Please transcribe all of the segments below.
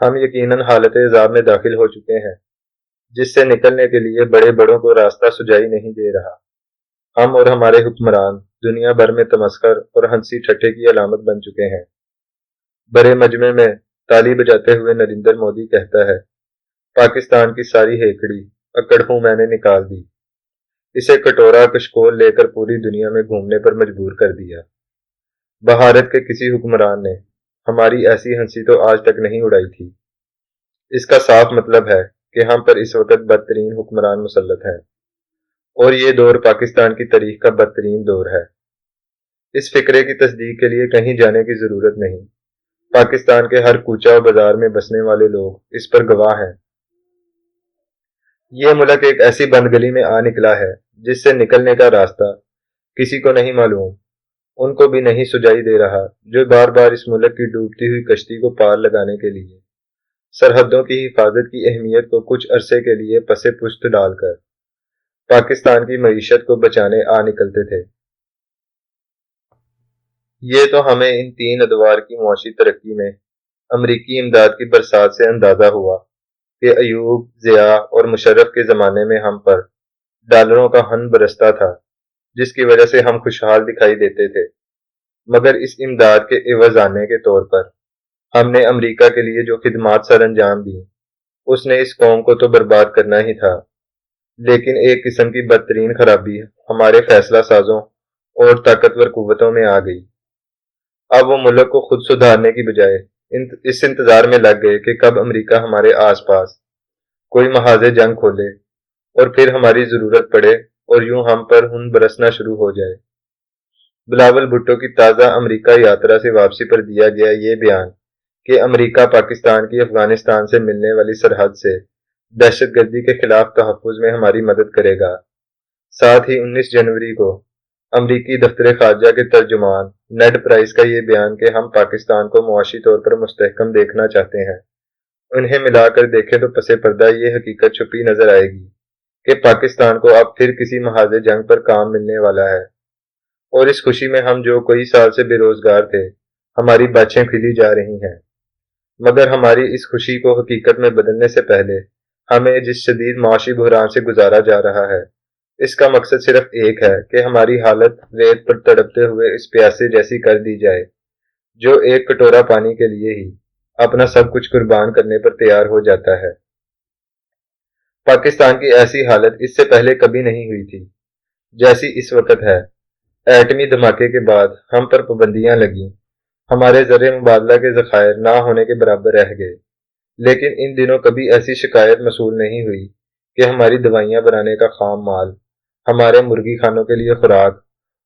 ہم یقیناً حالت عذاب میں داخل ہو چکے ہیں جس سے نکلنے کے لیے بڑے بڑوں کو راستہ سجائی نہیں دے رہا۔ ہم اور ہمارے حکمران دنیا بھر میں تمسخر اور ہنسی ٹھٹے کی علامت بن چکے ہیں۔ بڑے مجمع میں تالی بجاتے ہوئے نریندر مودی کہتا ہے، پاکستان کی ساری ہیکڑی اکڑ ہوں میں نے نکال دی، اسے کٹورا کشکول لے کر پوری دنیا میں گھومنے پر مجبور کر دیا۔ بھارت کے کسی حکمران نے ہماری ایسی ہنسی تو آج تک نہیں اڑائی تھی۔ اس کا صاف مطلب ہے کہ ہم پر اس وقت بدترین حکمران مسلط ہیں، اور یہ دور پاکستان کی تاریخ کا بدترین دور ہے۔ اس فکرے کی تصدیق کے لیے کہیں جانے کی ضرورت نہیں، پاکستان کے ہر کوچہ و بازار میں بسنے والے لوگ اس پر گواہ ہیں۔ یہ ملک ایک ایسی بند گلی میں آ نکلا ہے جس سے نکلنے کا راستہ کسی کو نہیں معلوم، ان کو بھی نہیں سجائی دے رہا، جو بار بار اس ملک کی ڈوبتی ہوئی کشتی کو پار لگانے کے لیے سرحدوں کی حفاظت کی اہمیت کو کچھ عرصے کے لیے پس پشت ڈال کر پاکستان کی معیشت کو بچانے آ نکلتے تھے۔ یہ تو ہمیں ان 3 ادوار کی معاشی ترقی میں امریکی امداد کی برسات سے اندازہ ہوا کہ ایوب، ضیاء اور مشرف کے زمانے میں ہم پر ڈالروں کا ہن برستا تھا، جس کی وجہ سے ہم خوشحال دکھائی دیتے تھے، مگر اس امداد کے عوض آنے کے طور پر ہم نے امریکہ کے لیے جو خدمات سر انجام دیں اس نے اس قوم کو تو برباد کرنا ہی تھا۔ لیکن ایک قسم کی بدترین خرابی ہمارے فیصلہ سازوں اور طاقتور قوتوں میں آ گئی۔ اب وہ ملک کو خود سدھارنے کی بجائے اس انتظار میں لگ گئے کہ کب امریکہ ہمارے آس پاس کوئی محاذ جنگ کھولے اور پھر ہماری ضرورت پڑے اور یوں ہم پر ہن برسنا شروع ہو جائے۔ بلاول بھٹو کی تازہ امریکہ یاترا سے واپسی پر دیا گیا یہ بیان کہ امریکہ پاکستان کی افغانستان سے ملنے والی سرحد سے دہشت گردی کے خلاف تحفظ میں ہماری مدد کرے گا، ساتھ ہی 19 جنوری کو امریکی دفتر خارجہ کے ترجمان نیڈ پرائس کا یہ بیان کہ ہم پاکستان کو معاشی طور پر مستحکم دیکھنا چاہتے ہیں، انہیں ملا کر دیکھے تو پس پردہ یہ حقیقت چھپی نظر آئے گی کہ پاکستان کو اب پھر کسی محاذ جنگ پر کام ملنے والا ہے، اور اس خوشی میں ہم جو کئی سال سے بے روزگار تھے ہماری باچھیں کھلی جا رہی ہیں۔ مگر ہماری اس خوشی کو حقیقت میں بدلنے سے پہلے ہمیں جس شدید معاشی بحران سے گزارا جا رہا ہے اس کا مقصد صرف ایک ہے کہ ہماری حالت ریت پر تڑپتے ہوئے اس پیاسے جیسی کر دی جائے جو ایک کٹورا پانی کے لیے ہی اپنا سب کچھ قربان کرنے پر تیار ہو جاتا ہے۔ پاکستان کی ایسی حالت اس سے پہلے کبھی نہیں ہوئی تھی جیسی اس وقت ہے۔ ایٹمی دھماکے کے بعد ہم پر پابندیاں لگیں، ہمارے زر مبادلہ کے ذخائر نہ ہونے کے برابر رہ گئے، لیکن ان دنوں کبھی ایسی شکایت موصول نہیں ہوئی کہ ہماری دوائیاں بنانے کا خام مال، ہمارے مرغی خانوں کے لیے خوراک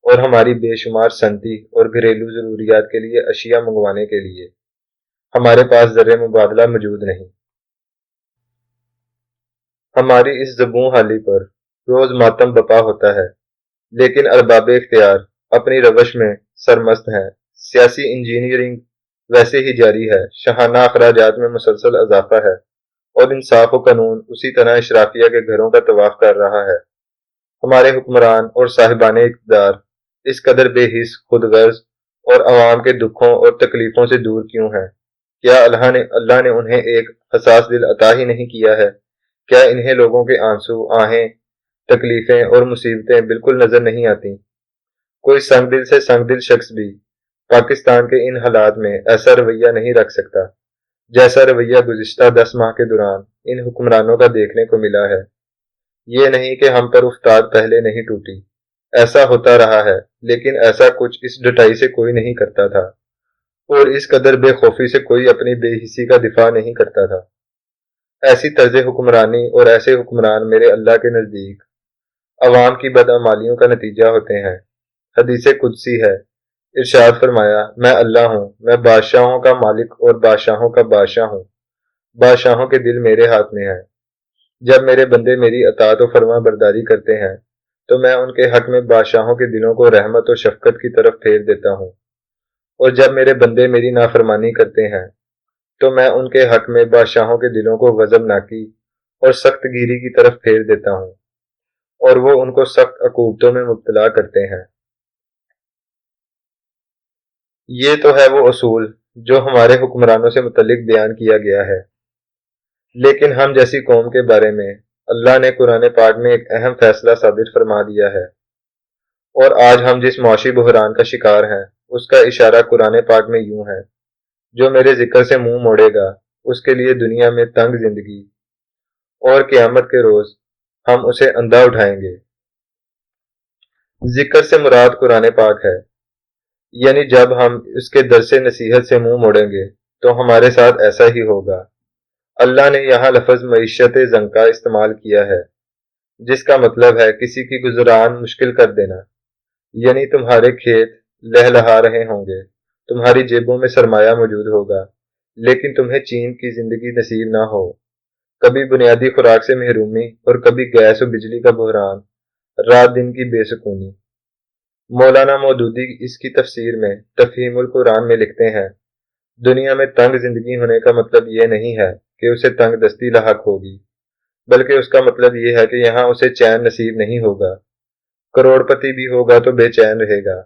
اور ہماری بے شمار صنعتی اور گھریلو ضروریات کے لیے اشیاء منگوانے کے لیے ہمارے پاس زر مبادلہ موجود نہیں۔ ہماری اس زبوں حالی پر روز ماتم بپا ہوتا ہے، لیکن ارباب اختیار اپنی روش میں سرمست ہیں۔ سیاسی انجینئرنگ ویسے ہی جاری ہے، شاہانہ اخراجات میں مسلسل اضافہ ہے، اور انصاف و قانون اسی طرح اشرافیہ کے گھروں کا طواف کر رہا ہے۔ ہمارے حکمران اور صاحبان اقتدار اس قدر بے حس، خود غرض اور عوام کے دکھوں اور تکلیفوں سے دور کیوں ہیں؟ کیا اللہ نے انہیں ایک حساس دل عطا ہی نہیں کیا ہے؟ کیا انہیں لوگوں کے آنسو، آہیں، تکلیفیں اور مصیبتیں بالکل نظر نہیں آتی؟ کوئی سنگ دل سے سنگ دل شخص بھی پاکستان کے ان حالات میں ایسا رویہ نہیں رکھ سکتا جیسا رویہ گزشتہ 10 ماہ کے دوران ان حکمرانوں کا دیکھنے کو ملا ہے۔ یہ نہیں کہ ہم پر افتاد پہلے نہیں ٹوٹی، ایسا ہوتا رہا ہے، لیکن ایسا کچھ اس ڈٹائی سے کوئی نہیں کرتا تھا، اور اس قدر بے خوفی سے کوئی اپنی بے حسی کا دفاع نہیں کرتا تھا۔ ایسی طرز حکمرانی اور ایسے حکمران میرے اللہ کے نزدیک عوام کی بدعمالیوں کا نتیجہ ہوتے ہیں۔ حدیث قدسی ہے، ارشاد فرمایا، میں اللہ ہوں، میں بادشاہوں کا مالک اور بادشاہوں کا بادشاہ ہوں، بادشاہوں کے دل میرے ہاتھ میں ہیں۔ جب میرے بندے میری اطاعت و فرما برداری کرتے ہیں تو میں ان کے حق میں بادشاہوں کے دلوں کو رحمت و شفقت کی طرف پھیر دیتا ہوں، اور جب میرے بندے میری نافرمانی کرتے ہیں تو میں ان کے حق میں بادشاہوں کے دلوں کو غضبناکی اور سخت گیری کی طرف پھیر دیتا ہوں، اور وہ ان کو سخت عقوبتوں میں مبتلا کرتے ہیں۔ یہ تو ہے وہ اصول جو ہمارے حکمرانوں سے متعلق بیان کیا گیا ہے۔ لیکن ہم جیسی قوم کے بارے میں اللہ نے قرآن پاک میں ایک اہم فیصلہ صادر فرما دیا ہے، اور آج ہم جس معاشی بحران کا شکار ہیں اس کا اشارہ قرآن پاک میں یوں ہے: جو میرے ذکر سے منہ موڑے گا اس کے لیے دنیا میں تنگ زندگی، اور قیامت کے روز ہم اسے اندھا اٹھائیں گے۔ ذکر سے مراد قرآن پاک ہے، یعنی جب ہم اس کے درس نصیحت سے منہ موڑیں گے تو ہمارے ساتھ ایسا ہی ہوگا۔ اللہ نے یہاں لفظ معیشت زنکا استعمال کیا ہے، جس کا مطلب ہے کسی کی گزران مشکل کر دینا، یعنی تمہارے کھیت لہلہا رہے ہوں گے، تمہاری جیبوں میں سرمایہ موجود ہوگا، لیکن تمہیں چین کی زندگی نصیب نہ ہو، کبھی بنیادی خوراک سے محرومی اور کبھی گیس و بجلی کا بحران، رات دن کی بے سکونی۔ مولانا مودودی اس کی تفسیر میں تفہیم القرآن میں لکھتے ہیں: دنیا میں تنگ زندگی ہونے کا مطلب یہ نہیں ہے کہ اسے تنگ دستی لاحق ہوگی، بلکہ اس کا مطلب یہ ہے کہ یہاں اسے چین نصیب نہیں ہوگا۔ کروڑ پتی بھی ہوگا تو بے چین رہے گا،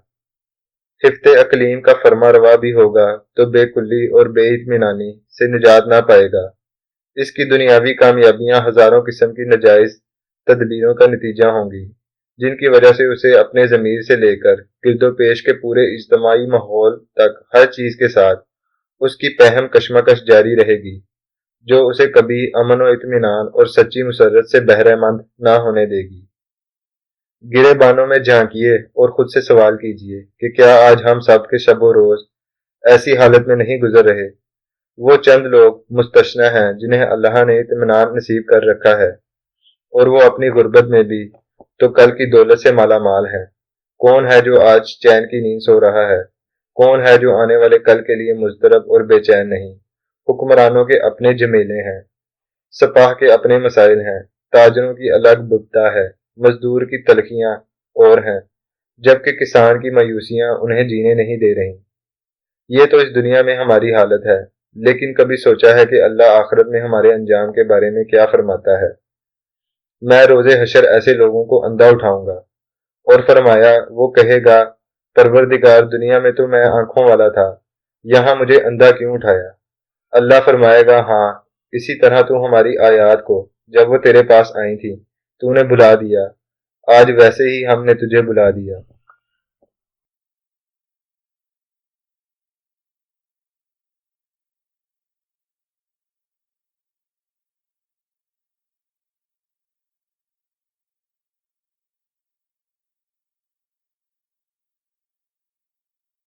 خفت اقلیم کا فرما روا بھی ہوگا تو بے کلی اور بے اطمینانی سے نجات نہ پائے گا۔ اس کی دنیاوی کامیابیاں ہزاروں قسم کی ناجائز تدبیروں کا نتیجہ ہوں گی، جن کی وجہ سے اسے اپنے ضمیر سے لے کر گرد و پیش کے پورے اجتماعی ماحول تک ہر چیز کے ساتھ اس کی پہم کشمکش جاری رہے گی، جو اسے کبھی امن و اطمینان اور سچی مسرت سے بہرہ مند نہ ہونے دے گی۔ گرے بانوں میں جھانکیے اور خود سے سوال کیجیے کہ کیا آج ہم سب کے شب و روز ایسی حالت میں نہیں گزر رہے؟ وہ چند لوگ مستثنی ہیں جنہیں اللہ نے اطمینان نصیب کر رکھا ہے، اور وہ اپنی غربت میں بھی تو کل کی دولت سے مالا مال ہیں۔ کون ہے جو آج چین کی نیند سو رہا ہے؟ کون ہے جو آنے والے کل کے لیے مضطرب اور بے چین نہیں؟ حکمرانوں کے اپنے جمیلے ہیں، سپاہ کے اپنے مسائل ہیں، تاجروں کی الگ بگتا ہے، مزدور کی تلخیاں اور ہیں، جبکہ کسان کی مایوسیاں انہیں جینے نہیں دے رہی۔ یہ تو اس دنیا میں ہماری حالت ہے، لیکن کبھی سوچا ہے کہ اللہ آخرت میں ہمارے انجام کے بارے میں کیا فرماتا ہے؟ میں روز حشر ایسے لوگوں کو اندھا اٹھاؤں گا، اور فرمایا وہ کہے گا: پروردگار، دنیا میں تو میں آنکھوں والا تھا، یہاں مجھے اندھا کیوں اٹھایا؟ اللہ فرمائے گا: ہاں، اسی طرح تو ہماری آیات کو جب وہ تیرے پاس آئی تھی تو نے بھلا دیا، آج ویسے ہی ہم نے تجھے بلا دیا۔